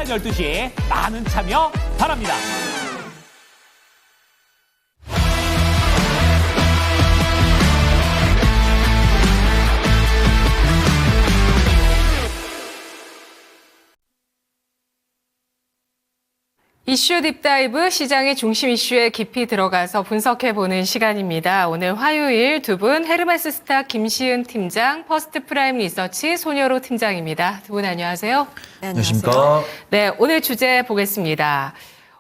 12시 많은 참여 바랍니다. 이슈 딥다이브 시장의 중심 이슈에 깊이 들어가서 분석해보는 시간입니다. 오늘 화요일 두 분 헤르메스 스타 김시은 팀장, 퍼스트 프라임 리서치 손여로 팀장입니다. 두 분 안녕하세요. 네, 안녕하십니까. 네, 오늘 주제 보겠습니다.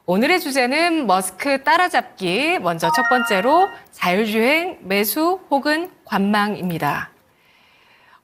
오늘의 주제는 머스크 따라잡기. 먼저 첫 번째로 자율주행 매수 혹은 관망입니다.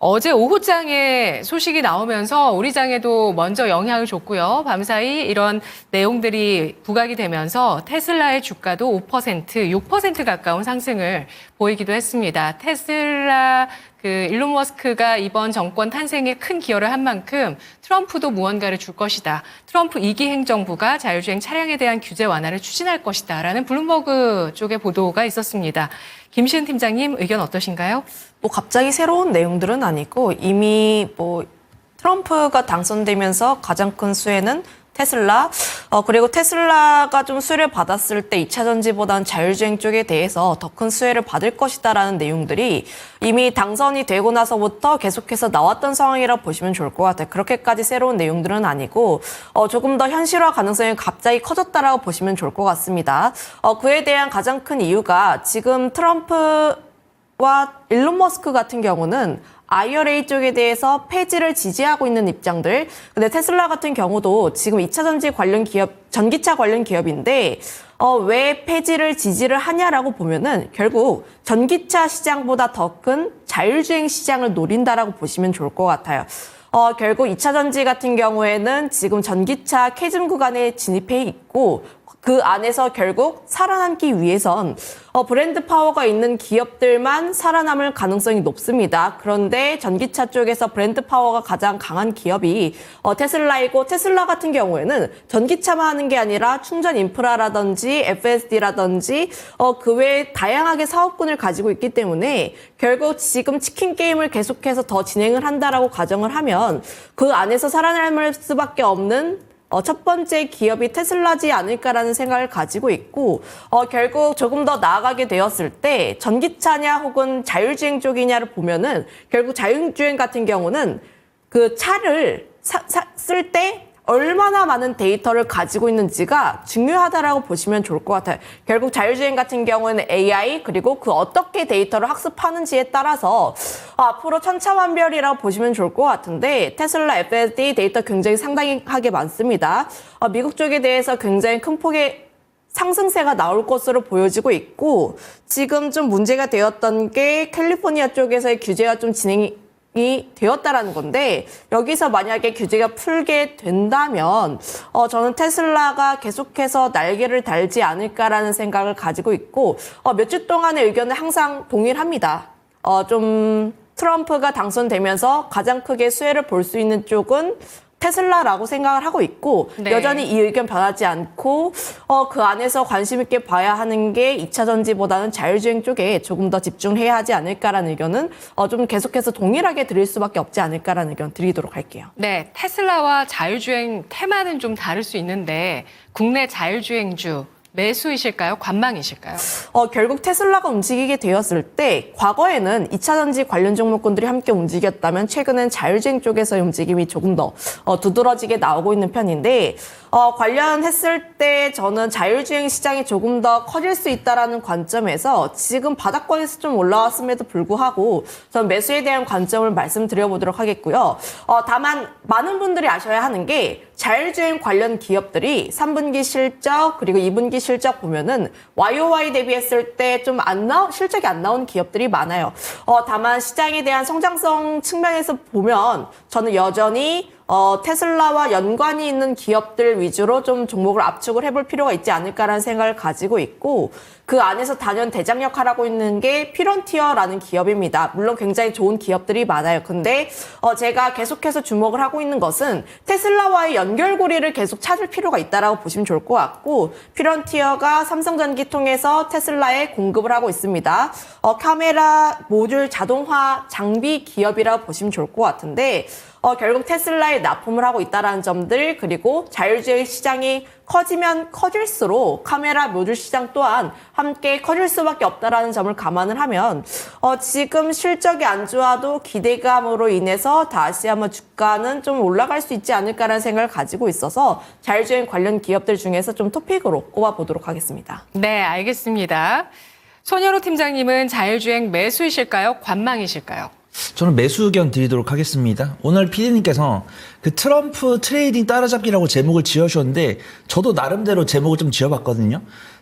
어제 오후장에 소식이 나오면서 우리 장에도 먼저 영향을 줬고요. 밤사이 이런 내용들이 부각이 되면서 테슬라의 주가도 5%, 6% 가까운 상승을 보이기도 했습니다. 테슬라 일론 머스크가 이번 정권 탄생에 큰 기여를 한 만큼 트럼프도 무언가를 줄 것이다. 트럼프 2기 행정부가 자율주행 차량에 대한 규제 완화를 추진할 것이다. 라는 블룸버그 쪽의 보도가 있었습니다. 김시은 팀장님 의견 어떠신가요? 갑자기 새로운 내용들은 아니고 이미 트럼프가 당선되면서 가장 큰 수혜는 테슬라, 그리고 테슬라가 좀 수혜를 받았을 때 2차 전지보다는 자율주행 쪽에 대해서 더 큰 수혜를 받을 것이다라는 내용들이 이미 당선이 되고 나서부터 계속해서 나왔던 상황이라고 보시면 좋을 것 같아요. 그렇게까지 새로운 내용들은 아니고 조금 더 현실화 가능성이 갑자기 커졌다라고 보시면 좋을 것 같습니다. 그에 대한 가장 큰 이유가 지금 트럼프와 일론 머스크 같은 경우는 IRA 쪽에 대해서 폐지를 지지하고 있는 입장들. 근데 테슬라 같은 경우도 지금 2차 전지 관련 기업, 전기차 관련 기업인데 왜 폐지를 지지를 하냐라고 보면은 결국 전기차 시장보다 더 큰 자율주행 시장을 노린다라고 보시면 좋을 것 같아요. 결국 2차 전지 같은 경우에는 지금 전기차 캐즘 구간에 진입해 있고 그 안에서 결국 살아남기 위해선 브랜드 파워가 있는 기업들만 살아남을 가능성이 높습니다. 그런데 전기차 쪽에서 브랜드 파워가 가장 강한 기업이 테슬라이고 테슬라 같은 경우에는 전기차만 하는 게 아니라 충전 인프라라든지 FSD라든지 그 외에 다양하게 사업군을 가지고 있기 때문에 결국 지금 치킨 게임을 계속해서 더 진행을 한다라고 가정을 하면 그 안에서 살아남을 수밖에 없는 첫 번째 기업이 테슬라지 않을까라는 생각을 가지고 있고 결국 조금 더 나아가게 되었을 때 전기차냐 혹은 자율주행 쪽이냐를 보면은 결국 자율주행 같은 경우는 그 차를 쓸 때 얼마나 많은 데이터를 가지고 있는지가 중요하다라고 보시면 좋을 것 같아요. 결국 자율주행 같은 경우에는 AI 그리고 그 어떻게 데이터를 학습하는지에 따라서 앞으로 천차만별이라고 보시면 좋을 것 같은데 테슬라 FSD 데이터 굉장히 상당하게 많습니다. 미국 쪽에 대해서 굉장히 큰 폭의 상승세가 나올 것으로 보여지고 있고 지금 좀 문제가 되었던 게 캘리포니아 쪽에서의 규제가 좀 진행이 되었다라는 건데 여기서 만약에 규제가 풀게 된다면 저는 테슬라가 계속해서 날개를 달지 않을까라는 생각을 가지고 있고 몇 주 동안의 의견은 항상 동일합니다. 좀 트럼프가 당선되면서 가장 크게 수혜를 볼 수 있는 쪽은 테슬라라고 생각을 하고 있고 네. 여전히 이 의견 변하지 않고 그 안에서 관심 있게 봐야 하는 게 2차 전지보다는 자율주행 쪽에 조금 더 집중해야 하지 않을까라는 의견은 좀 계속해서 동일하게 드릴 수밖에 없지 않을까라는 의견 드리도록 할게요. 네, 테슬라와 자율주행 테마는 좀 다를 수 있는데 국내 자율주행주 매수이실까요? 관망이실까요? 결국 테슬라가 움직이게 되었을 때 과거에는 2차 전지 관련 종목군들이 함께 움직였다면 최근엔 자율주행 쪽에서의 움직임이 조금 더 두드러지게 나오고 있는 편인데 관련했을 때 저는 자율주행 시장이 조금 더 커질 수 있다라는 관점에서 지금 바닥권에서 좀 올라왔음에도 불구하고 저는 매수에 대한 관점을 말씀드려보도록 하겠고요. 다만 많은 분들이 아셔야 하는 게 자율주행 관련 기업들이 3분기 실적 그리고 2분기 실적 보면은 YOY 대비했을 때 좀 실적이 안 나온 기업들이 많아요. 다만 시장에 대한 성장성 측면에서 보면 저는 여전히 테슬라와 연관이 있는 기업들 위주로 좀 종목을 압축을 해볼 필요가 있지 않을까라는 생각을 가지고 있고 그 안에서 단연 대장 역할을 하고 있는 게 피런티어라는 기업입니다. 물론 굉장히 좋은 기업들이 많아요. 근데 제가 계속해서 주목을 하고 있는 것은 테슬라와의 연결고리를 계속 찾을 필요가 있다라고 보시면 좋을 것 같고 피런티어가 삼성전기 통해서 테슬라에 공급을 하고 있습니다. 카메라 모듈 자동화 장비 기업이라고 보시면 좋을 것 같은데 결국 테슬라에 납품을 하고 있다는 점들, 그리고 자율주행 시장이 커지면 커질수록 카메라 모듈 시장 또한 함께 커질 수밖에 없다는 점을 감안을 하면 지금 실적이 안 좋아도 기대감으로 인해서 다시 한번 주가는 좀 올라갈 수 있지 않을까라는 생각을 가지고 있어서 자율주행 관련 기업들 중에서 좀 토픽으로 꼽아보도록 하겠습니다. 네, 알겠습니다. 손현우 팀장님은 자율주행 매수이실까요? 관망이실까요? 저는 매수 의견 드리도록 하겠습니다. 오늘 PD님께서 그 트럼프 트레이딩 따라잡기라고 제목을 지어주셨는데 저도 나름대로 제목을 좀 지어봤거든요.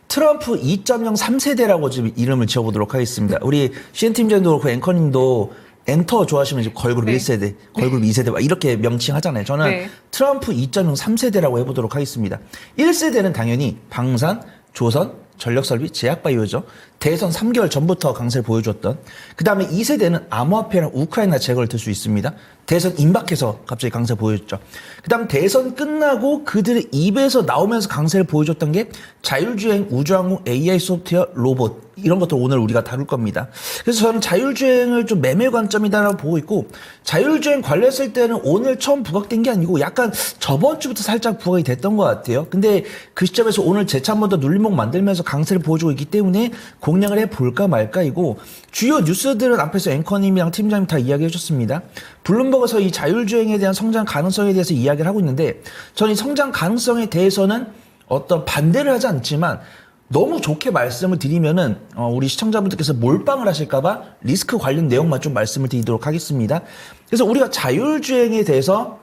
트럼프 2.0 3세대라고 좀 이름을 지어보도록 하겠습니다. 우리 CN 팀장님도 그렇고 앵커님도 엔터 좋아하시면 이제 걸그룹 네. 1세대, 걸그룹 2세대 막 이렇게 명칭하잖아요. 저는 네. 트럼프 2.0 3세대라고 해보도록 하겠습니다. 1세대는 당연히 방산, 조선, 전력설비, 제약바이오죠. 대선 3개월 전부터 강세를 보여줬던. 그 다음에 2세대는 암호화폐랑 우크라이나 제거를 들 수 있습니다. 대선 임박해서 갑자기 강세 보여줬죠. 그 다음 대선 끝나고 그들의 입에서 나오면서 강세를 보여줬던 게 자율주행, 우주항공, AI 소프트웨어, 로봇 이런 것들 오늘 우리가 다룰 겁니다. 그래서 저는 자율주행을 좀 매매 관점이다라고 보고 있고 자율주행 관련했을 때는 오늘 처음 부각된 게 아니고 약간 저번 주부터 살짝 부각이 됐던 것 같아요. 근데 그 시점에서 오늘 재차 한 번 더 눌림목 만들면서 강세를 보여주고 있기 때문에 공략을 해볼까 말까이고 주요 뉴스들은 앞에서 앵커님이랑 팀장님 다 이야기해 주셨습니다. 블룸버그에서 이 자율주행에 대한 성장 가능성에 대해서 이야기를 하고 있는데 저는 이 성장 가능성에 대해서는 어떤 반대를 하지 않지만 너무 좋게 말씀을 드리면은 우리 시청자분들께서 몰빵을 하실까봐 리스크 관련 내용만 좀 말씀을 드리도록 하겠습니다. 그래서 우리가 자율주행에 대해서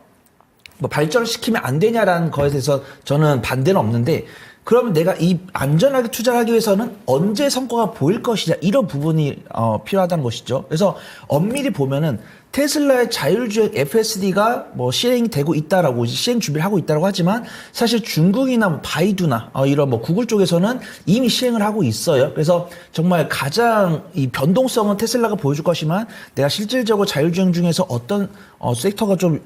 뭐 발전시키면 안 되냐라는 거에 대해서 저는 반대는 없는데 그러면 내가 이 안전하게 투자를 하기 위해서는 언제 성과가 보일 것이냐 이런 부분이 필요하다는 것이죠. 그래서 엄밀히 보면은 테슬라의 자율주행 FSD가 뭐 시행이 되고 있다라고 시행 준비를 하고 있다고 하지만 사실 중국이나 뭐 바이두나 이런 뭐 구글 쪽에서는 이미 시행을 하고 있어요. 그래서 정말 가장 이 변동성은 테슬라가 보여줄 것이지만 내가 실질적으로 자율주행 중에서 어떤 섹터가 좀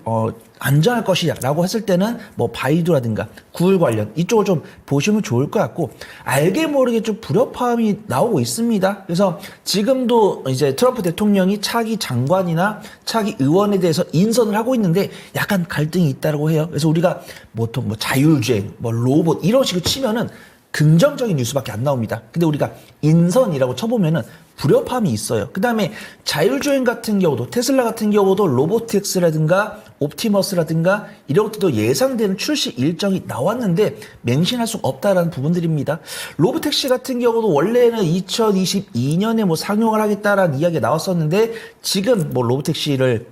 안전할 것이냐라고 했을 때는 뭐 바이두라든가 구글 관련 이쪽을 좀 보시면 좋을 것 같고 알게 모르게 좀 불협화음이 나오고 있습니다. 그래서 지금도 이제 트럼프 대통령이 차기 장관이나 차기 의원에 대해서 인선을 하고 있는데 약간 갈등이 있다고 해요. 그래서 우리가 보통 뭐 자율주행, 뭐 로봇 이런 식으로 치면은 긍정적인 뉴스밖에 안 나옵니다. 근데 우리가 인선이라고 쳐보면은 불협화음이 있어요. 그 다음에 자율주행 같은 경우도 테슬라 같은 경우도 로보틱스라든가 옵티머스라든가 이런 것들도 예상되는 출시 일정이 나왔는데 맹신할 수 없다라는 부분들입니다. 로보택시 같은 경우도 원래는 2022년에 뭐 상용을 하겠다라는 이야기가 나왔었는데 지금 뭐 로보택시를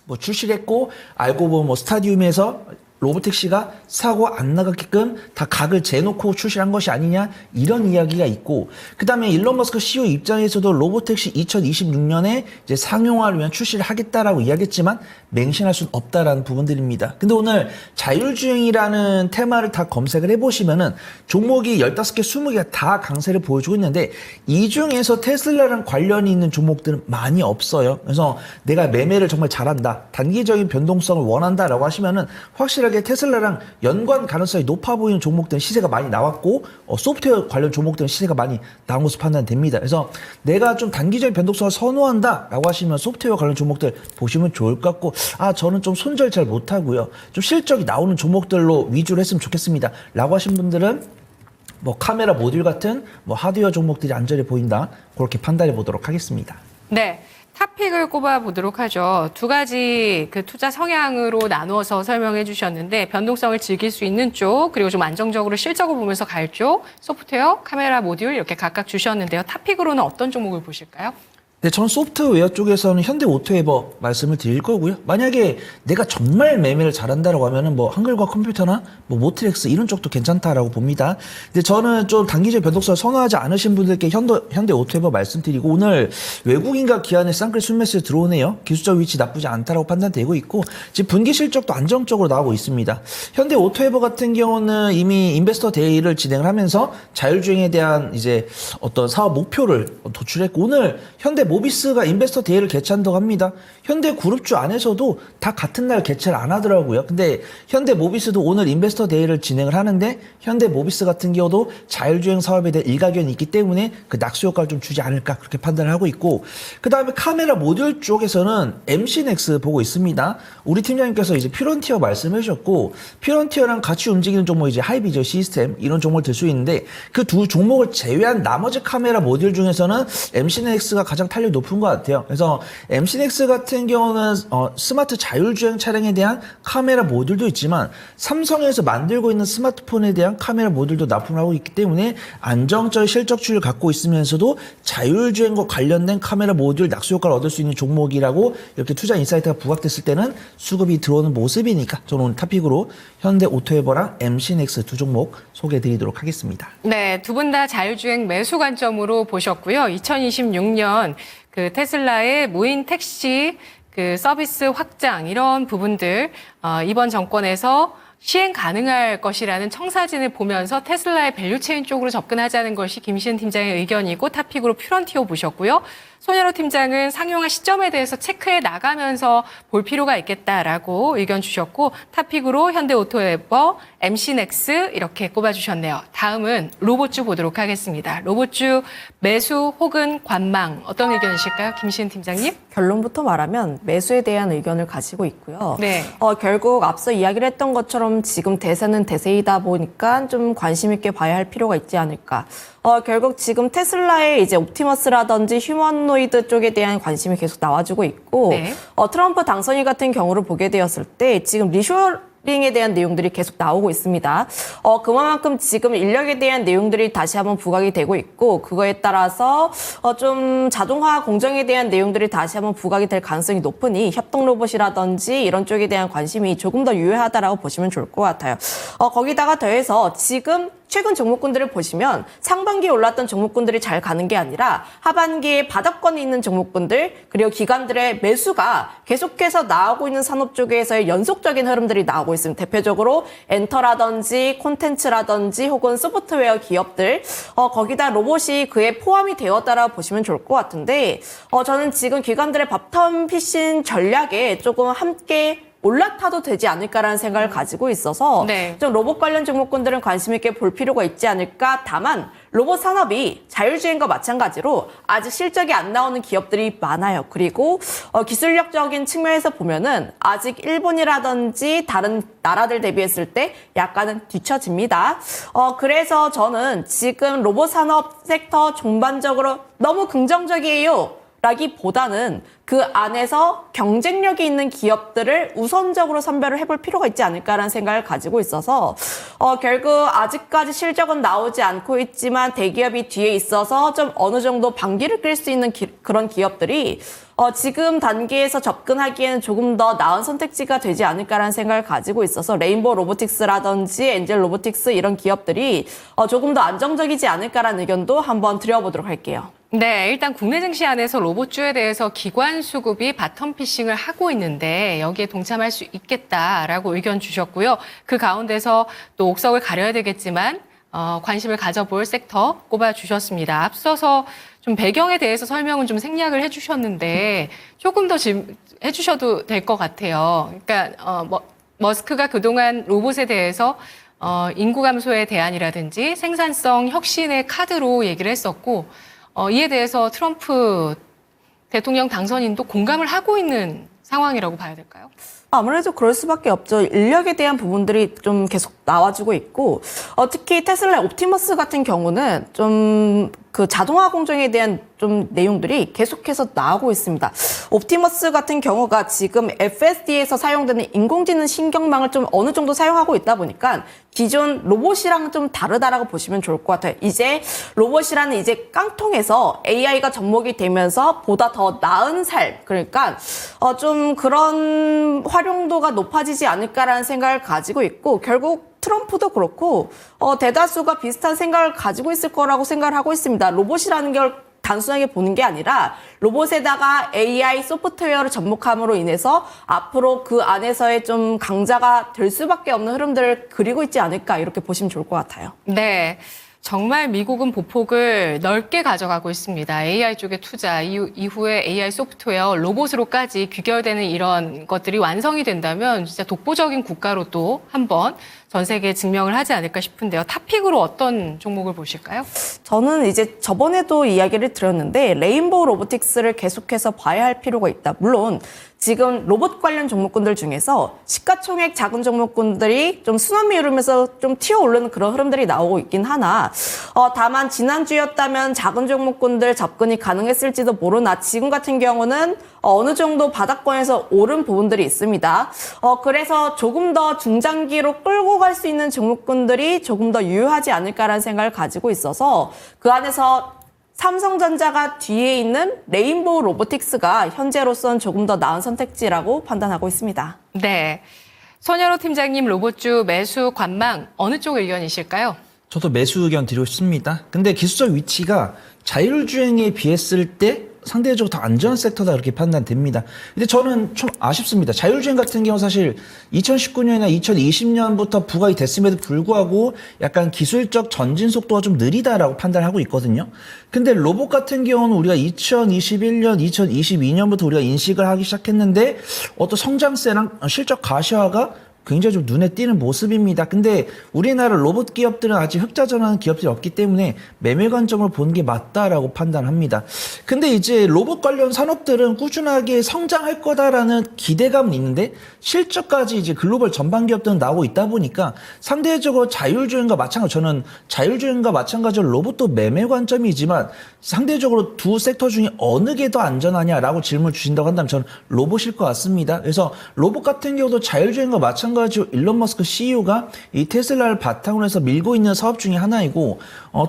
뭐 출시를 했고 알고 보면 뭐 스타디움에서 로보택시가 사고 안 나가게끔 다 각을 재놓고 출시한 것이 아니냐 이런 이야기가 있고 그 다음에 일론 머스크 CEO 입장에서도 로보택시 2026년에 이제 상용화를 위한 출시를 하겠다라고 이야기했지만 맹신할 수는 없다라는 부분들입니다. 근데 오늘 자율주행이라는 테마를 다 검색을 해보시면은 종목이 15개, 20개가 다 강세를 보여주고 있는데 이 중에서 테슬라랑 관련이 있는 종목들은 많이 없어요. 그래서 내가 매매를 정말 잘한다, 단기적인 변동성을 원한다라고 하시면은 확실하게 테슬라랑 연관 가능성이 높아 보이는 종목들은 시세가 많이 나왔고 소프트웨어 관련 종목들은 시세가 많이 나온 것으로 판단됩니다. 그래서 내가 좀 단기적인 변동성을 선호한다라고 하시면 소프트웨어 관련 종목들 보시면 좋을 것 같고 저는 좀 손절 잘 못하고요. 좀 실적이 나오는 종목들로 위주로 했으면 좋겠습니다. 라고 하신 분들은 뭐 카메라 모듈 같은 뭐 하드웨어 종목들이 안전해 보인다. 그렇게 판단해 보도록 하겠습니다. 네. 탑픽을 꼽아보도록 하죠. 두 가지 그 투자 성향으로 나누어서 설명해 주셨는데 변동성을 즐길 수 있는 쪽 그리고 좀 안정적으로 실적을 보면서 갈 쪽 소프트웨어, 카메라 모듈 이렇게 각각 주셨는데요. 탑픽으로는 어떤 종목을 보실까요? 네, 저는 소프트웨어 쪽에서는 현대오토에버 말씀을 드릴 거고요. 만약에 내가 정말 매매를 잘한다라고 하면은 뭐 한글과 컴퓨터나 뭐 모트렉스 이런 쪽도 괜찮다라고 봅니다. 근데 저는 좀 단기적 변동성을 선호하지 않으신 분들께 현대오토에버 말씀드리고 오늘 외국인과 기관의 쌍끌 순매수에 들어오네요. 기술적 위치 나쁘지 않다라고 판단되고 있고 지금 분기 실적도 안정적으로 나오고 있습니다. 현대오토에버 같은 경우는 이미 인베스터 데이를 진행을 하면서 자율주행에 대한 이제 어떤 사업 목표를 도출했고 오늘 현대 모비스가 인베스터 데이를 개최한다고 합니다. 현대 그룹주 안에서도 다 같은 날 개최를 안 하더라고요. 근데 현대 모비스도 오늘 인베스터 데이를 진행을 하는데 현대 모비스 같은 경우도 자율주행 사업에 대한 일가견이 있기 때문에 그 낙수 효과를 좀 주지 않을까 그렇게 판단을 하고 있고, 그 다음에 카메라 모듈 쪽에서는 MC넥스 보고 있습니다. 우리 팀장님께서 이제 퓨런티어 말씀해 주셨고, 퓨런티어랑 같이 움직이는 종목 이제 하이비저 시스템 이런 종목을 들 수 있는데 그 두 종목을 제외한 나머지 카메라 모듈 중에서는 MC넥스가 가장 탄력이 높은 것 같아요. 그래서 MC넥스 같은 경우는 스마트 자율주행 차량에 대한 카메라 모듈도 있지만 삼성에서 만들고 있는 스마트폰에 대한 카메라 모듈도 납품을 하고 있기 때문에 안정적인 실적추이를 갖고 있으면서도 자율주행과 관련된 카메라 모듈 낙수 효과를 얻을 수 있는 종목이라고 이렇게 투자 인사이트가 부각됐을 때는 수급이 들어오는 모습이니까 저는 오늘 탑픽으로 현대 오토에버랑 MC넥스 두 종목 소개해드리도록 하겠습니다. 네, 두 분 다 자율주행 매수 관점으로 보셨고요. 2026년 그 테슬라의 무인 택시 그 서비스 확장 이런 부분들 이번 정권에서 시행 가능할 것이라는 청사진을 보면서 테슬라의 밸류체인 쪽으로 접근하자는 것이 김시은 팀장의 의견이고 탑픽으로 퓨런티어 보셨고요. 손현호 팀장은 상용화 시점에 대해서 체크해 나가면서 볼 필요가 있겠다라고 의견 주셨고 탑픽으로 현대오토에버, MC넥스 이렇게 꼽아주셨네요. 다음은 로봇주 보도록 하겠습니다. 로봇주 매수 혹은 관망 어떤 의견이실까요? 김시은 팀장님? 결론부터 말하면 매수에 대한 의견을 가지고 있고요. 네. 결국 앞서 이야기를 했던 것처럼 지금 대세는 대세이다 보니까 좀 관심 있게 봐야 할 필요가 있지 않을까. 결국 지금 테슬라의 이제 옵티머스라든지 휴머노이드 쪽에 대한 관심이 계속 나와주고 있고, 네. 트럼프 당선인 같은 경우를 보게 되었을 때 지금 리쇼링에 대한 내용들이 계속 나오고 있습니다. 그만큼 지금 인력에 대한 내용들이 다시 한번 부각이 되고 있고, 그거에 따라서 좀 자동화 공정에 대한 내용들이 다시 한번 부각이 될 가능성이 높으니 협동 로봇이라든지 이런 쪽에 대한 관심이 조금 더 유효하다라고 보시면 좋을 것 같아요. 거기다가 더해서 지금 최근 종목군들을 보시면 상반기에 올랐던 종목군들이 잘 가는 게 아니라 하반기에 바닥권에 있는 종목군들 그리고 기관들의 매수가 계속해서 나오고 있는 산업 쪽에서의 연속적인 흐름들이 나오고 있습니다. 대표적으로 엔터라든지 콘텐츠라든지 혹은 소프트웨어 기업들 거기다 로봇이 그에 포함이 되었다라고 보시면 좋을 것 같은데 저는 지금 기관들의 바텀 피싱 전략에 조금 함께 올라타도 되지 않을까라는 생각을 가지고 있어서 네. 좀 로봇 관련 종목군들은 관심 있게 볼 필요가 있지 않을까. 다만 로봇 산업이 자율주행과 마찬가지로 아직 실적이 안 나오는 기업들이 많아요. 그리고 기술력적인 측면에서 보면은 아직 일본이라든지 다른 나라들 대비했을 때 약간은 뒤처집니다. 그래서 저는 지금 로봇 산업 섹터 전반적으로 너무 긍정적이에요 라기보다는 그 안에서 경쟁력이 있는 기업들을 우선적으로 선별을 해볼 필요가 있지 않을까라는 생각을 가지고 있어서 결국 아직까지 실적은 나오지 않고 있지만 대기업이 뒤에 있어서 좀 어느 정도 반기를 끌 수 있는 그런 기업들이 지금 단계에서 접근하기에는 조금 더 나은 선택지가 되지 않을까라는 생각을 가지고 있어서 레인보우 로보틱스라든지 엔젤 로보틱스 이런 기업들이 조금 더 안정적이지 않을까라는 의견도 한번 드려보도록 할게요. 네, 일단 국내 증시 안에서 로봇주에 대해서 기관 수급이 바텀 피싱을 하고 있는데 여기에 동참할 수 있겠다라고 의견 주셨고요. 그 가운데서 또 옥석을 가려야 되겠지만 관심을 가져볼 섹터 꼽아주셨습니다. 앞서서 좀 배경에 대해서 설명은 좀 생략을 해주셨는데 조금 더 해주셔도 될 것 같아요. 그러니까 머스크가 그동안 로봇에 대해서 인구 감소의 대안이라든지 생산성 혁신의 카드로 얘기를 했었고 이에 대해서 트럼프 대통령 당선인도 공감을 하고 있는 상황이라고 봐야 될까요? 아무래도 그럴 수밖에 없죠. 인력에 대한 부분들이 좀 계속 나와주고 있고 특히 테슬라 옵티머스 같은 경우는 좀 그 자동화 공정에 대한 좀 내용들이 계속해서 나오고 있습니다. 옵티머스 같은 경우가 지금 FSD에서 사용되는 인공지능 신경망을 좀 어느 정도 사용하고 있다 보니까 기존 로봇이랑 좀 다르다라고 보시면 좋을 것 같아요. 이제 로봇이라는 이제 깡통에서 AI가 접목이 되면서 보다 더 나은 삶, 그러니까 좀 그런 활용도가 높아지지 않을까라는 생각을 가지고 있고 결국 트럼프도 그렇고 대다수가 비슷한 생각을 가지고 있을 거라고 생각을 하고 있습니다. 로봇이라는 걸 단순하게 보는 게 아니라 로봇에다가 AI 소프트웨어를 접목함으로 인해서 앞으로 그 안에서의 좀 강자가 될 수밖에 없는 흐름들을 그리고 있지 않을까 이렇게 보시면 좋을 것 같아요. 네. 정말 미국은 보폭을 넓게 가져가고 있습니다. AI 쪽에 투자, 이후에 AI 소프트웨어, 로봇으로까지 귀결되는 이런 것들이 완성이 된다면 진짜 독보적인 국가로 또 한번 전 세계에 증명을 하지 않을까 싶은데요. 탑픽으로 어떤 종목을 보실까요? 저는 이제 저번에도 이야기를 드렸는데 레인보우 로보틱스를 계속해서 봐야 할 필요가 있다. 물론 지금 로봇 관련 종목군들 중에서 시가총액 작은 종목군들이 좀 순환미 흐르면서 좀 튀어오르는 그런 흐름들이 나오고 있긴 하나 다만 지난주였다면 작은 종목군들 접근이 가능했을지도 모르나 지금 같은 경우는 어느 정도 바닥권에서 오른 부분들이 있습니다. 그래서 조금 더 중장기로 끌고 갈 수 있는 종목군들이 조금 더 유효하지 않을까라는 생각을 가지고 있어서 그 안에서 삼성전자가 뒤에 있는 레인보우 로보틱스가 현재로서는 조금 더 나은 선택지라고 판단하고 있습니다. 네. 손현호 팀장님 로봇주 매수 관망 어느 쪽 의견이실까요? 저도 매수 의견 드리고 싶습니다. 근데 기술적 위치가 자율주행에 비했을 때 상대적으로 더 안전한 섹터다 그렇게 판단됩니다. 근데 저는 좀 아쉽습니다. 자율주행 같은 경우 사실 2019년이나 2020년부터 부각이 됐음에도 불구하고 약간 기술적 전진 속도가 좀 느리다라고 판단하고 있거든요. 근데 로봇 같은 경우는 우리가 2021년, 2022년부터 우리가 인식을 하기 시작했는데 어떤 성장세랑 실적 가시화가 굉장히 좀 눈에 띄는 모습입니다. 근데 우리나라 로봇 기업들은 아직 흑자 전환하는 기업들이 없기 때문에 매매 관점을 보는 게 맞다라고 판단합니다. 근데 이제 로봇 관련 산업들은 꾸준하게 성장할 거다라는 기대감은 있는데 실적까지 이제 글로벌 전반 기업들은 나오고 있다 보니까 상대적으로 자율주행과 마찬가지, 저는 자율주행과 마찬가지로 로봇도 매매 관점이지만 상대적으로 두 섹터 중에 어느 게 더 안전하냐라고 질문을 주신다고 한다면 저는 로봇일 것 같습니다. 그래서 로봇 같은 경우도 자율주행과 마찬가지로 일론 머스크 CEO가 이 테슬라를 바탕으로 해서 밀고 있는 사업 중에 하나이고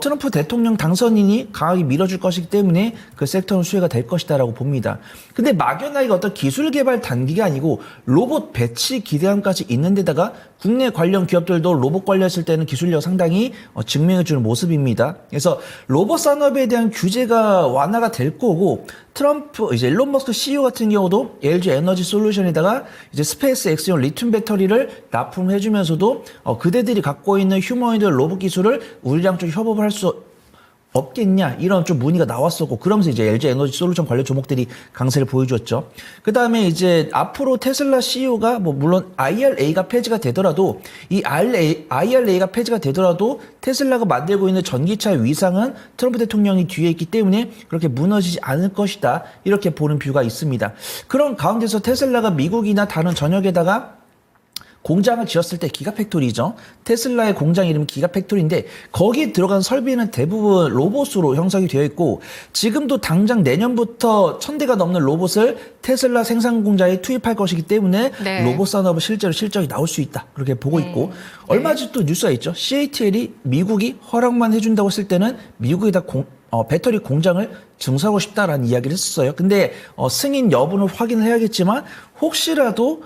트럼프 대통령 당선인이 강하게 밀어줄 것이기 때문에 그 섹터는 수혜가 될 것이다라고 봅니다. 근데 막연하게 어떤 기술 개발 단기가 아니고 로봇 배치 기대감까지 있는 데다가 국내 관련 기업들도 로봇 관련했을 때는 기술력 상당히 증명해주는 모습입니다. 그래서 로봇 산업에 대한 규제가 완화가 될 거고 트럼프 이제 일론 머스크 CEO 같은 경우도 LG 에너지 솔루션에다가 이제 스페이스 X용 리튬 배터리를 납품해주면서도 그대들이 갖고 있는 휴머노이드 로봇 기술을 우리랑 좀 협업을 할 수 없겠냐 이런 좀 문의가 나왔었고 그러면서 이제 LG 에너지 솔루션 관련 종목들이 강세를 보여줬죠. 그 다음에 이제 앞으로 테슬라 CEO가 뭐 물론 IRA가 폐지가 되더라도 이 IRA가 폐지가 되더라도 테슬라가 만들고 있는 전기차의 위상은 트럼프 대통령이 뒤에 있기 때문에 그렇게 무너지지 않을 것이다 이렇게 보는 뷰가 있습니다. 그런 가운데서 테슬라가 미국이나 다른 전역에다가 공장을 지었을 때 기가팩토리죠. 테슬라의 공장 이름은 기가팩토리인데 거기에 들어간 설비는 대부분 로봇으로 형성이 되어 있고 지금도 당장 내년부터 1000대가 넘는 로봇을 테슬라 생산 공장에 투입할 것이기 때문에 네. 로봇 산업은 실제로 실적이 나올 수 있다. 그렇게 보고 있고 얼마 전 또 뉴스가 있죠. CATL이 미국이 허락만 해준다고 했을 때는 미국에다 배터리 공장을 증설하고 싶다라는 이야기를 했었어요. 근데 승인 여부는 확인을 해야겠지만 혹시라도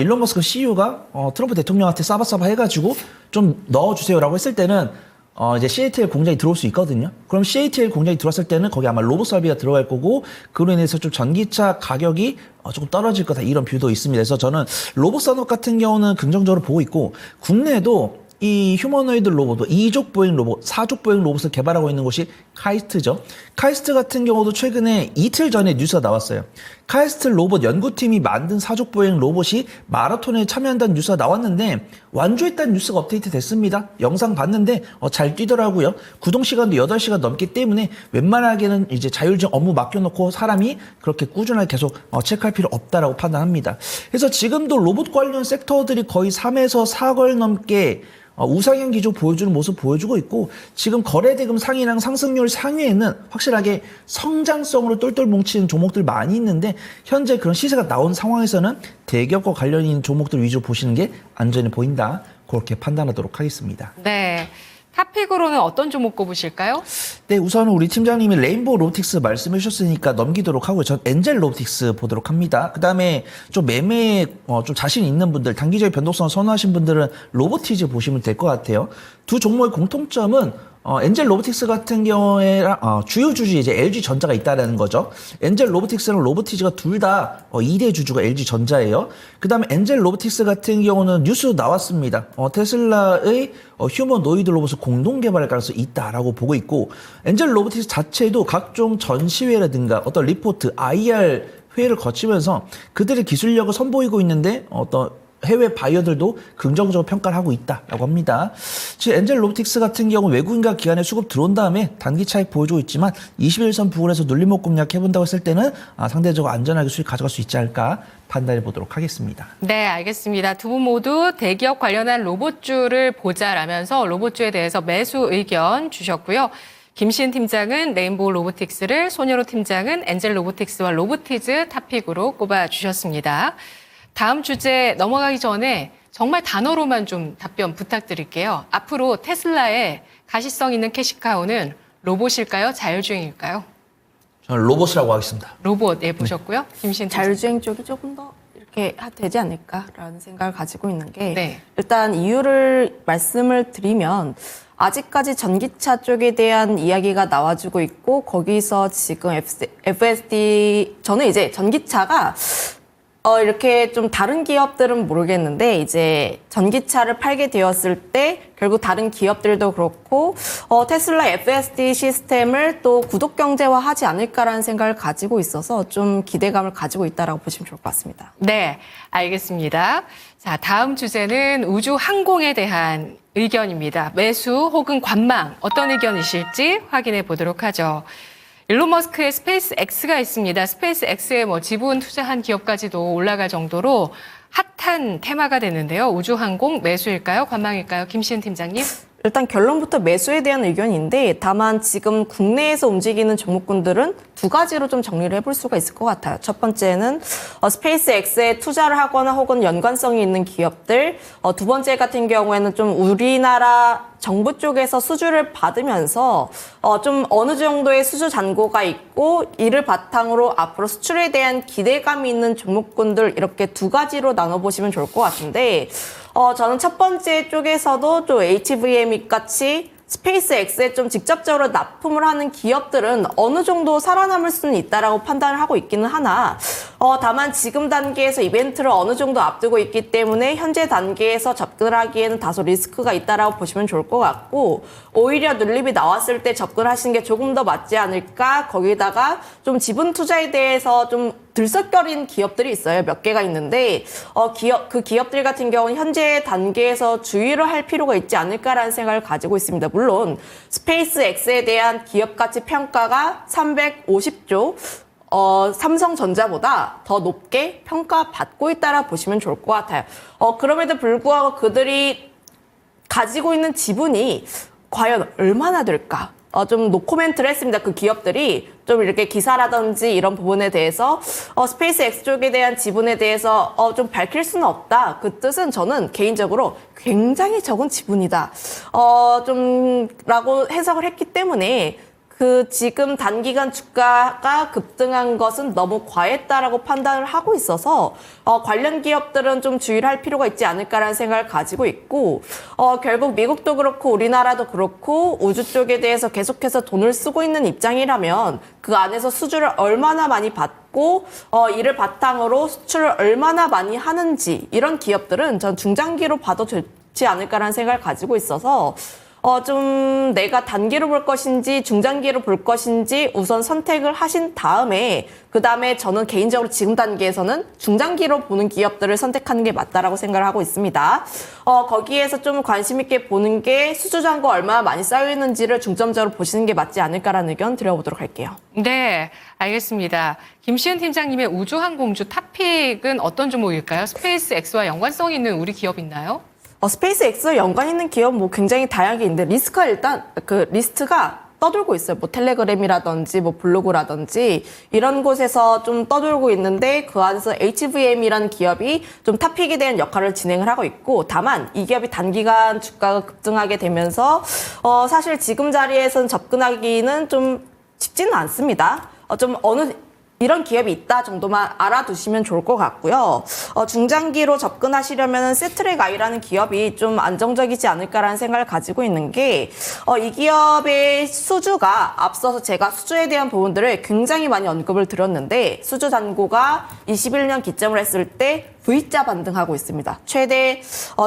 일론 머스크 CEO가 트럼프 대통령한테 싸바싸바 해가지고 좀 넣어주세요라고 했을 때는 이제 CATL 공장이 들어올 수 있거든요. 그럼 CATL 공장이 들어왔을 때는 거기 아마 로봇 설비가 들어갈 거고 그로 인해서 좀 전기차 가격이 조금 떨어질 거다 이런 뷰도 있습니다. 그래서 저는 로봇 산업 같은 경우는 긍정적으로 보고 있고 국내에도 이 휴머노이드 로봇, 2족 보행 로봇, 4족 보행 로봇을 개발하고 있는 곳이 카이스트죠. 카이스트 같은 경우도 최근에 이틀 전에 뉴스가 나왔어요. 카이스트 로봇 연구팀이 만든 4족 보행 로봇이 마라톤에 참여한다는 뉴스가 나왔는데 완주했다는 뉴스가 업데이트 됐습니다. 영상 봤는데 잘 뛰더라고요. 구동 시간도 8시간 넘기 때문에 웬만하게는 이제 자율주행 업무 맡겨놓고 사람이 그렇게 꾸준하게 계속 체크할 필요 없다라고 판단합니다. 그래서 지금도 로봇 관련 섹터들이 거의 3에서 4걸 넘게 우상향 기조 보여주는 모습 보여주고 있고 지금 거래대금 상위랑 상승률 상위에는 확실하게 성장성으로 똘똘 뭉치는 종목들 많이 있는데 현재 그런 시세가 나온 상황에서는 대기업과 관련 있는 종목들 위주로 보시는 게 안전해 보인다. 그렇게 판단하도록 하겠습니다. 네. 탑픽으로는 어떤 종목 꼽으실까요? 네, 우선은 우리 팀장님이 레인보우 로보틱스 말씀해 주셨으니까 넘기도록 하고요. 전 엔젤 로보틱스 보도록 합니다. 그 다음에 좀 매매에 좀 자신 있는 분들, 단기적인 변동성을 선호하신 분들은 로보티즈 보시면 될 것 같아요. 두 종목의 공통점은 엔젤 로보틱스 같은 경우에 주요 주주 이제 LG 전자가 있다라는 거죠. 엔젤 로보틱스랑 로보티즈가 둘 다 2대 주주가 LG 전자예요. 그다음에 엔젤 로보틱스 같은 경우는 뉴스 나왔습니다. 테슬라의 휴머노이드 로봇을 공동 개발할 가능성이 있다라고 보고 있고, 엔젤 로보틱스 자체도 각종 전시회라든가 어떤 리포트, IR 회의를 거치면서 그들의 기술력을 선보이고 있는데 어떤 해외 바이어들도 긍정적으로 평가를 하고 있다라고 합니다. 즉 엔젤 로보틱스 같은 경우 외국인과 기관의 수급 들어온 다음에 단기 차익 보여주고 있지만 21선 부근에서 눌림목 공략 해본다고 했을 때는 상대적으로 안전하게 수익 가져갈 수 있지 않을까 판단해 보도록 하겠습니다. 네, 알겠습니다. 두 분 모두 대기업 관련한 로봇주를 보자라면서 로봇주에 대해서 매수 의견 주셨고요. 김시은 팀장은 레인보우 로보틱스를, 손여로 팀장은 엔젤 로보틱스와 로보티즈 탑픽으로 꼽아주셨습니다. 다음 주제 넘어가기 전에 정말 단어로만 좀 답변 부탁드릴게요. 앞으로 테슬라의 가시성 있는 캐시카우는 로봇일까요? 자율주행일까요? 저는 로봇이라고 하겠습니다. 로봇, 예, 보셨고요. 김시은 팀장. 자율주행 쪽이 조금 더 이렇게 되지 않을까라는 생각을 가지고 있는 게 네. 일단 이유를 말씀을 드리면 아직까지 전기차 쪽에 대한 이야기가 나와주고 있고 거기서 지금 FSD 저는 이제 전기차가 이렇게 좀 다른 기업들은 모르겠는데 이제 전기차를 팔게 되었을 때 결국 다른 기업들도 그렇고 테슬라 FSD 시스템을 또 구독 경제화하지 않을까라는 생각을 가지고 있어서 좀 기대감을 가지고 있다라고 보시면 좋을 것 같습니다. 네, 알겠습니다. 자, 다음 주제는 우주 항공에 대한 의견입니다. 매수 혹은 관망 어떤 의견이실지 확인해 보도록 하죠. 일론 머스크의 스페이스 X가 있습니다. 스페이스 X에 지분 투자한 기업까지도 올라갈 정도로 핫한 테마가 되는데요. 우주항공 매수일까요? 관망일까요? 김시은 팀장님. 일단 결론부터 매수에 대한 의견인데 다만 지금 국내에서 움직이는 종목군들은 두 가지로 좀 정리를 해볼 수가 있을 것 같아요. 첫 번째는 스페이스 X에 투자를 하거나 혹은 연관성이 있는 기업들, 두 번째 같은 경우에는 좀 우리나라 정부 쪽에서 수주를 받으면서 좀 어느 정도의 수주 잔고가 있고 이를 바탕으로 앞으로 수출에 대한 기대감이 있는 종목군들 이렇게 두 가지로 나눠보시면 좋을 것 같은데 저는 첫 번째 쪽에서도 좀 HVM 같이 스페이스 X에 좀 직접적으로 납품을 하는 기업들은 어느 정도 살아남을 수는 있다라고 판단을 하고 있기는 하나 다만 지금 단계에서 이벤트를 어느 정도 앞두고 있기 때문에 현재 단계에서 접근을 하기에는 다소 리스크가 있다라고 보시면 좋을 것 같고 오히려 눌림이 나왔을 때 접근하시는 게 조금 더 맞지 않을까. 거기다가 좀 지분 투자에 대해서 좀 들썩거린 기업들이 있어요. 몇 개가 있는데 그 기업들 같은 경우는 현재 단계에서 주의를 할 필요가 있지 않을까라는 생각을 가지고 있습니다. 물론 스페이스 X에 대한 기업 가치 평가가 350조 삼성전자보다 더 높게 평가받고 있다라 보시면 좋을 것 같아요. 그럼에도 불구하고 그들이 가지고 있는 지분이 과연 얼마나 될까? 좀 노코멘트를 했습니다. 그 기업들이 좀 이렇게 기사라든지 이런 부분에 대해서 스페이스 X 쪽에 대한 지분에 대해서 좀 밝힐 수는 없다. 그 뜻은 저는 개인적으로 굉장히 적은 지분이다. 좀 라고 해석을 했기 때문에 그 지금 단기간 주가가 급등한 것은 너무 과했다라고 판단을 하고 있어서 관련 기업들은 좀 주의를 할 필요가 있지 않을까라는 생각을 가지고 있고 결국 미국도 그렇고 우리나라도 그렇고 우주 쪽에 대해서 계속해서 돈을 쓰고 있는 입장이라면 그 안에서 수주를 얼마나 많이 받고 이를 바탕으로 수출을 얼마나 많이 하는지 이런 기업들은 전 중장기로 봐도 되지 않을까라는 생각을 가지고 있어서 좀 내가 단기로 볼 것인지 중장기로 볼 것인지 우선 선택을 하신 다음에 그 다음에 저는 개인적으로 지금 단계에서는 중장기로 보는 기업들을 선택하는 게 맞다라고 생각을 하고 있습니다. 거기에서 좀 관심 있게 보는 게 수주 잔고 얼마나 많이 쌓여 있는지를 중점적으로 보시는 게 맞지 않을까라는 의견 드려보도록 할게요. 네, 알겠습니다. 김시은 팀장님의 우주항공주 탑픽은 어떤 종목일까요? 스페이스 X와 연관성 있는 우리 기업 있나요? 스페이스 X와 연관 있는 기업 굉장히 다양하게 있는데 리스트가 일단 그 리스트가 떠돌고 있어요. 텔레그램이라든지 블로그라든지 이런 곳에서 좀 떠돌고 있는데 그 안에서 HVM이라는 기업이 좀 탑픽에 대한 역할을 진행을 하고 있고 다만 이 기업이 단기간 주가가 급등하게 되면서 사실 지금 자리에선 접근하기는 좀 쉽지는 않습니다. 좀 이런 기업이 있다 정도만 알아두시면 좋을 것 같고요. 중장기로 접근하시려면 세트랙 아이라는 기업이 좀 안정적이지 않을까라는 생각을 가지고 있는 게, 이 기업의 수주가 앞서서 제가 수주에 대한 부분들을 굉장히 많이 언급을 드렸는데, 수주 잔고가 21년 기점을 했을 때 V자 반등하고 있습니다.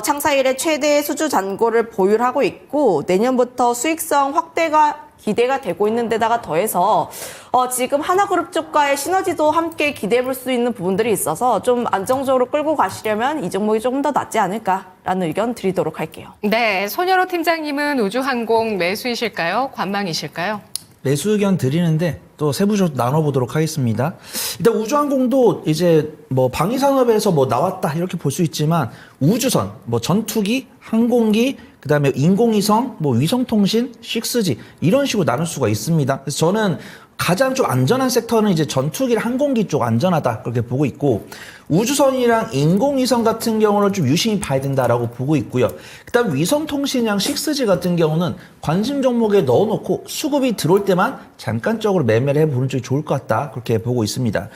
창사 이래 최대 수주 잔고를 보유하고 있고, 내년부터 수익성 확대가 기대가 되고 있는 데다가 더해서 지금 하나그룹 쪽과의 시너지도 함께 기대해 볼 수 있는 부분들이 있어서 좀 안정적으로 끌고 가시려면 이 종목이 조금 더 낫지 않을까라는 의견 드리도록 할게요. 네, 손여로 팀장님은 우주항공 매수이실까요? 관망이실까요? 매수 의견 드리는데 또 세부적으로 나눠보도록 하겠습니다. 일단 우주항공도 이제 뭐 방위산업에서 뭐 나왔다 이렇게 볼 수 있지만 우주선, 뭐 전투기, 항공기, 그다음에 인공위성, 뭐 위성통신, 6G 이런 식으로 나눌 수가 있습니다. 그래서 저는 가장 좀 안전한 섹터는 이제 전투기랑 항공기 쪽 안전하다 그렇게 보고 있고, 우주선이랑 인공위성 같은 경우는 좀 유심히 봐야 된다라고 보고 있고요. 그다음 위성통신이랑 6G 같은 경우는 관심 종목에 넣어놓고 수급이 들어올 때만 잠깐적으로 매매를 해보는 쪽이 좋을 것 같다 그렇게 보고 있습니다.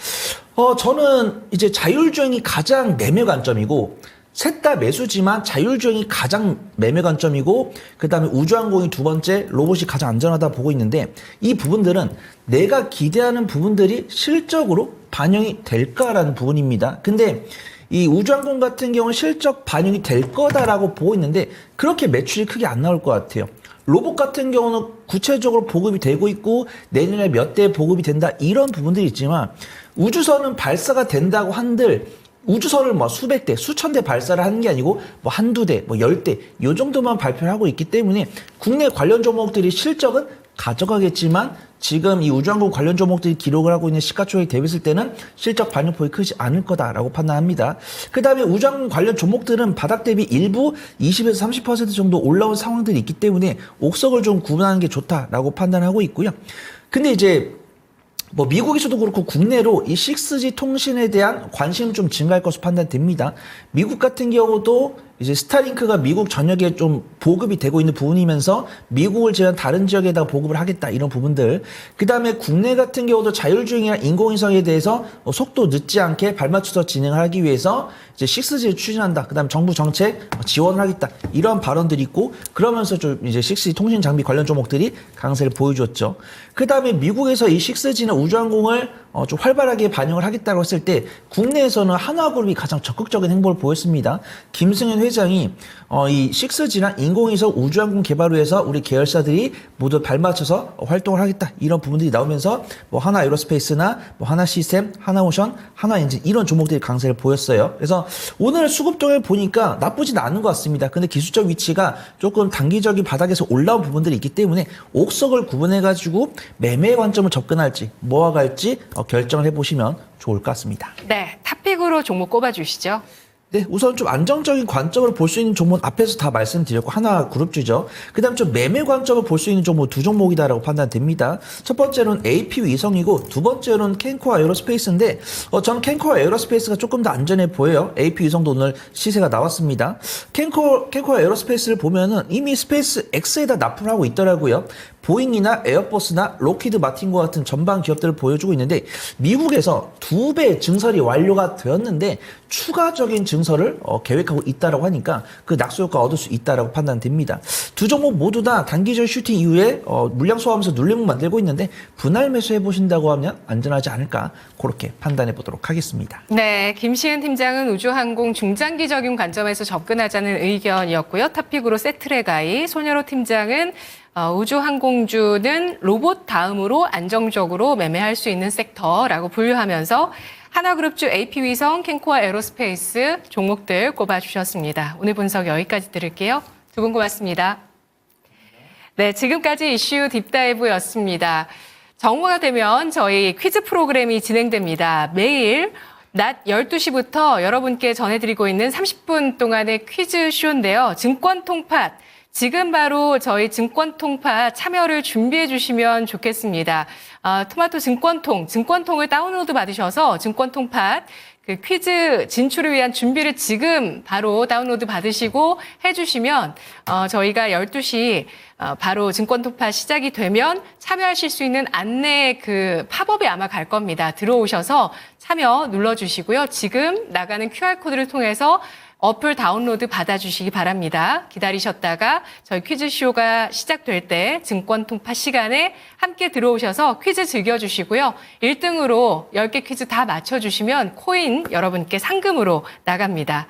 저는 이제 자율주행이 가장 매매 관점이고, 셋 다 매수지만 자율주행이 가장 매매 관점이고, 그 다음에 우주항공이 두 번째, 로봇이 가장 안전하다 보고 있는데, 이 부분들은 내가 기대하는 부분들이 실적으로 반영이 될까라는 부분입니다. 근데 이 우주항공 같은 경우는 실적 반영이 될 거다라고 보고 있는데 그렇게 매출이 크게 안 나올 것 같아요. 로봇 같은 경우는 구체적으로 보급이 되고 있고 내년에 몇 대 보급이 된다 이런 부분들이 있지만, 우주선은 발사가 된다고 한들 우주선을 뭐 수백 대, 수천 대 발사를 하는 게 아니고 뭐 한두 대, 뭐 10대 요 정도만 발표를 하고 있기 때문에 국내 관련 종목들이 실적은 가져가겠지만 지금 이 우주항공 관련 종목들이 기록을 하고 있는 시가총액 대비했을 때는 실적 반영폭이 크지 않을 거다라고 판단합니다. 그 다음에 우주항공 관련 종목들은 바닥 대비 일부 20에서 30% 정도 올라온 상황들이 있기 때문에 옥석을 좀 구분하는 게 좋다라고 판단하고 있고요. 근데 이제 뭐 미국에서도 그렇고 국내로 이 6G 통신에 대한 관심은 좀 증가할 것으로 판단됩니다. 미국 같은 경우도 이제 스타링크가 미국 전역에 좀 보급이 되고 있는 부분이면서 미국을 제외한 다른 지역에다가 보급을 하겠다 이런 부분들. 그 다음에 국내 같은 경우도 자율주행이나 인공위성에 대해서 속도 늦지 않게 발맞춰서 진행을 하기 위해서 이제 6G를 추진한다. 그 다음 정부 정책 지원을 하겠다. 이런 발언들이 있고, 그러면서 좀 이제 6G 통신 장비 관련 종목들이 강세를 보여줬죠. 그 다음에 미국에서 이 6G나 우주항공을 좀 활발하게 반영을 하겠다고 했을 때 국내에서는 한화그룹이 가장 적극적인 행보를 보였습니다. 김승현 회장이 이 6G나 인공위성 우주항공 개발을 위해서 우리 계열사들이 모두 발맞춰서 활동을 하겠다 이런 부분들이 나오면서 뭐 하나 에어로스페이스나 뭐 하나 시스템, 하나오션, 하나엔진 이런 종목들이 강세를 보였어요. 그래서 오늘 수급동을 보니까 나쁘진 않은 것 같습니다. 근데 기술적 위치가 조금 단기적인 바닥에서 올라온 부분들이 있기 때문에 옥석을 구분해가지고 매매 관점을 접근할지 모아갈지 결정을 해보시면 좋을 것 같습니다. 네, 탑픽으로 종목 꼽아주시죠. 네, 우선 좀 안정적인 관점을 볼 수 있는 종목은 앞에서 다 말씀드렸고 하나그룹주죠. 그 다음 좀 매매 관점을 볼 수 있는 종목 두 종목이다라고 판단됩니다. 첫 번째로는 AP 위성이고 두 번째로는 캔코아 에어로스페이스인데 저는 캔코아 에어로스페이스가 조금 더 안전해 보여요. AP 위성도 오늘 시세가 나왔습니다. 캔코아 에어로스페이스를 보면은 이미 스페이스 X에다 납품을 하고 있더라고요. 보잉이나 에어버스나 로키드 마틴과 같은 전방 기업들을 보여주고 있는데 미국에서 2배 증설이 완료가 되었는데 추가적인 증설을 계획하고 있다라고 하니까 그 낙수 효과 얻을 수 있다라고 판단됩니다. 두 종목 모두 다 단기적 슈팅 이후에 물량 소화하면서 눌림목 만들고 있는데 분할 매수해 보신다고 하면 안전하지 않을까 그렇게 판단해 보도록 하겠습니다. 네, 김시은 팀장은 우주항공 중장기적인 관점에서 접근하자는 의견이었고요. 탑픽으로 세트레가이, 손여로 팀장은 우주항공주는 로봇 다음으로 안정적으로 매매할 수 있는 섹터라고 분류하면서 하나그룹주 AP위성, 캔코아 에어로스페이스 종목들 꼽아주셨습니다. 오늘 분석 여기까지 들을게요. 두 분 고맙습니다. 네, 지금까지 이슈 딥다이브였습니다. 정오가 되면 저희 퀴즈 프로그램이 진행됩니다. 매일 낮 12시부터 여러분께 전해드리고 있는 30분 동안의 퀴즈쇼인데요. 증권 통팟. 지금 바로 저희 증권 통팟 참여를 준비해 주시면 좋겠습니다. 토마토 증권통을 다운로드 받으셔서 증권 통팟 그 퀴즈 진출을 위한 준비를 지금 바로 다운로드 받으시고 해주시면 저희가 12시 바로 증권 통파 시작이 되면 참여하실 수 있는 안내 그 팝업이 아마 갈 겁니다. 들어오셔서 참여 눌러주시고요. 지금 나가는 QR코드를 통해서 어플 다운로드 받아주시기 바랍니다. 기다리셨다가 저희 퀴즈쇼가 시작될 때 증권 통파 시간에 함께 들어오셔서 퀴즈 즐겨주시고요. 1등으로 10개 퀴즈 다 맞춰주시면 코인 여러분께 상금으로 나갑니다.